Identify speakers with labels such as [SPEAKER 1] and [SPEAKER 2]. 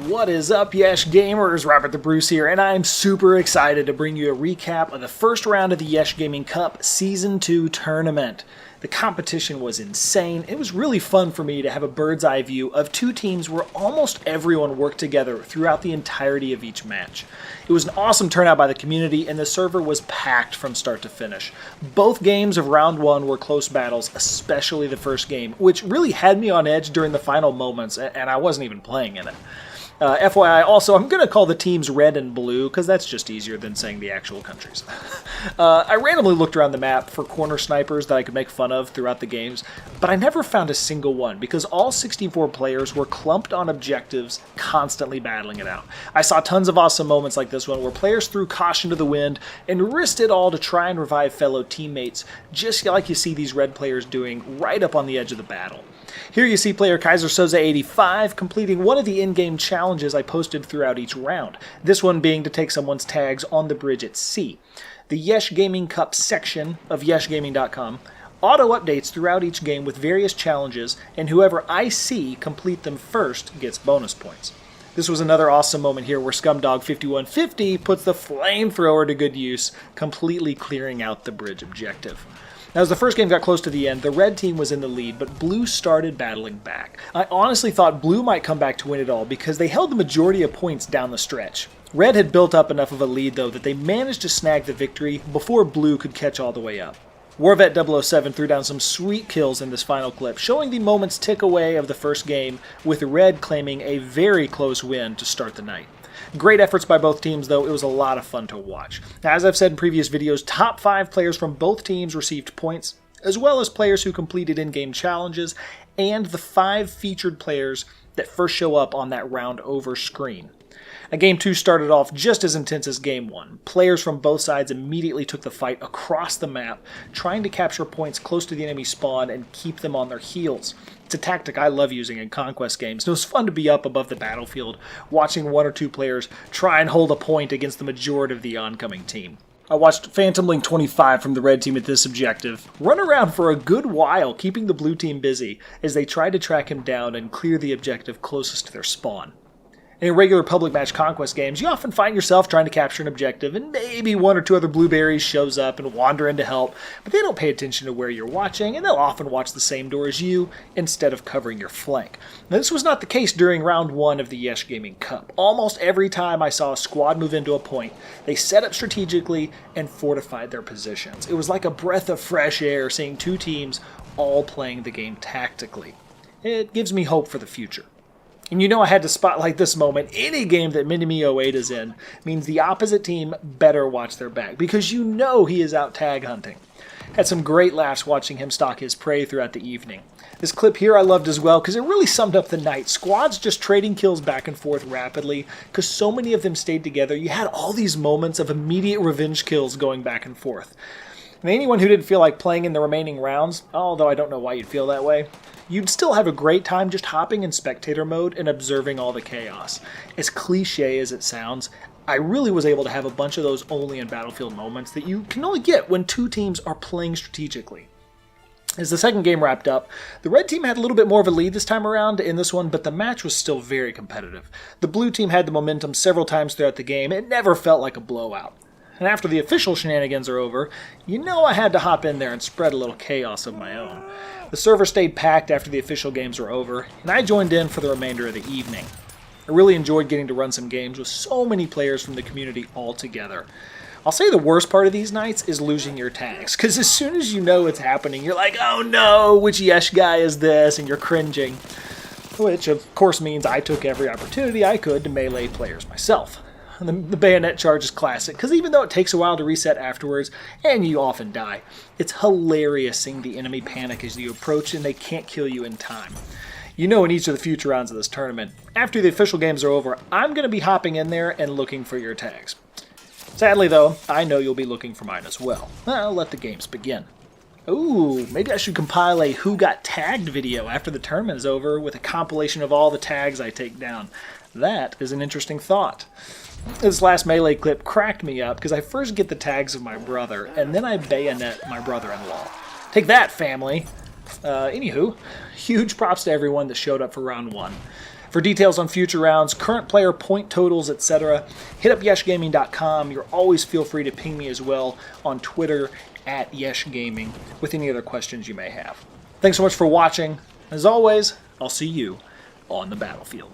[SPEAKER 1] What is up, YeshGamers? Robert the Bruce here, and I'm super excited to bring you a recap of the first round of the YeshGaming Cup Season 2 tournament. The competition was insane. It was really fun for me to have a bird's eye view of two teams where almost everyone worked together throughout the entirety of each match. It was an awesome turnout by the community, and the server was packed from start to finish. Both games of round one were close battles, especially the first game, which really had me on edge during the final moments, and I wasn't even playing in it. FYI, also, I'm going to call the teams red and blue, because that's just easier than saying the actual countries. I randomly looked around the map for corner snipers that I could make fun of throughout the games, but I never found a single one, because all 64 players were clumped on objectives, constantly battling it out. I saw tons of awesome moments like this one, where players threw caution to the wind and risked it all to try and revive fellow teammates, just like you see these red players doing right up on the edge of the battle. Here you see player Kaiser Soze 85 completing one of the in-game challenges I posted throughout each round, this one being to take someone's tags on the bridge at sea. The YeshGaming Cup section of YeshGaming.com auto-updates throughout each game with various challenges, and whoever I see complete them first gets bonus points. This was another awesome moment here where Scumdog5150 puts the flamethrower to good use, completely clearing out the bridge objective. Now, as the first game got close to the end, the red team was in the lead, but blue started battling back. I honestly thought blue might come back to win it all because they held the majority of points down the stretch. Red had built up enough of a lead, though, that they managed to snag the victory before blue could catch all the way up. Warvet007 threw down some sweet kills in this final clip, showing the moments tick away of the first game, with red claiming a very close win to start the night. Great efforts by both teams, though. It was a lot of fun to watch. Now, as I've said in previous videos, top 5 players from both teams received points, as well as players who completed in-game challenges, and the 5 featured players that first show up on that round over screen. Now, Game 2 started off just as intense as Game 1. Players from both sides immediately took the fight across the map, trying to capture points close to the enemy spawn and keep them on their heels. It's a tactic I love using in conquest games. It was fun to be up above the battlefield, watching 1 or 2 players try and hold a point against the majority of the oncoming team. I watched Phantom Link 25 from the red team at this objective run around for a good while, keeping the blue team busy as they tried to track him down and clear the objective closest to their spawn. In regular public match conquest games, you often find yourself trying to capture an objective, and maybe 1 or 2 other blueberries shows up and wander in to help, but they don't pay attention to where you're watching, and they'll often watch the same door as you instead of covering your flank. Now, this was not the case during round 1 of the YeshGaming Cup. Almost every time I saw a squad move into a point, they set up strategically and fortified their positions. It was like a breath of fresh air seeing 2 teams all playing the game tactically. It gives me hope for the future. And you know I had to spotlight this moment. Any game that Minimi08 is in means the opposite team better watch their back, because you know he is out tag hunting. Had some great laughs watching him stalk his prey throughout the evening. This clip here I loved as well because it really summed up the night. Squads just trading kills back and forth rapidly because so many of them stayed together. You had all these moments of immediate revenge kills going back and forth. And anyone who didn't feel like playing in the remaining rounds, although I don't know why you'd feel that way, you'd still have a great time just hopping in spectator mode and observing all the chaos. As cliche as it sounds, I really was able to have a bunch of those only in Battlefield moments that you can only get when 2 teams are playing strategically. As the second game wrapped up, the red team had a little bit more of a lead this time around in this one, but the match was still very competitive. The blue team had the momentum several times throughout the game. It never felt like a blowout. And after the official shenanigans are over, you know I had to hop in there and spread a little chaos of my own. The server stayed packed after the official games were over, and I joined in for the remainder of the evening. I really enjoyed getting to run some games with so many players from the community all together. I'll say the worst part of these nights is losing your tags, because as soon as you know it's happening, you're like, oh no, which Yesh guy is this, and you're cringing. Which, of course, means I took every opportunity I could to melee players myself. The bayonet charge is classic, because even though it takes a while to reset afterwards, and you often die, it's hilarious seeing the enemy panic as you approach and they can't kill you in time. You know in each of the future rounds of this tournament, after the official games are over, I'm going to be hopping in there and looking for your tags. Sadly though, I know you'll be looking for mine as well. I'll let the games begin. Ooh, maybe I should compile a Who Got Tagged video after the tournament is over with a compilation of all the tags I take down. That is an interesting thought. This last melee clip cracked me up because I first get the tags of my brother, and then I bayonet my brother-in-law. Take that, family! Anywho, huge props to everyone that showed up for round 1. For details on future rounds, current player point totals, etc., hit up YeshGaming.com. You're always feel free to ping me as well on Twitter at YeshGaming with any other questions you may have. Thanks so much for watching. As always, I'll see you on the battlefield.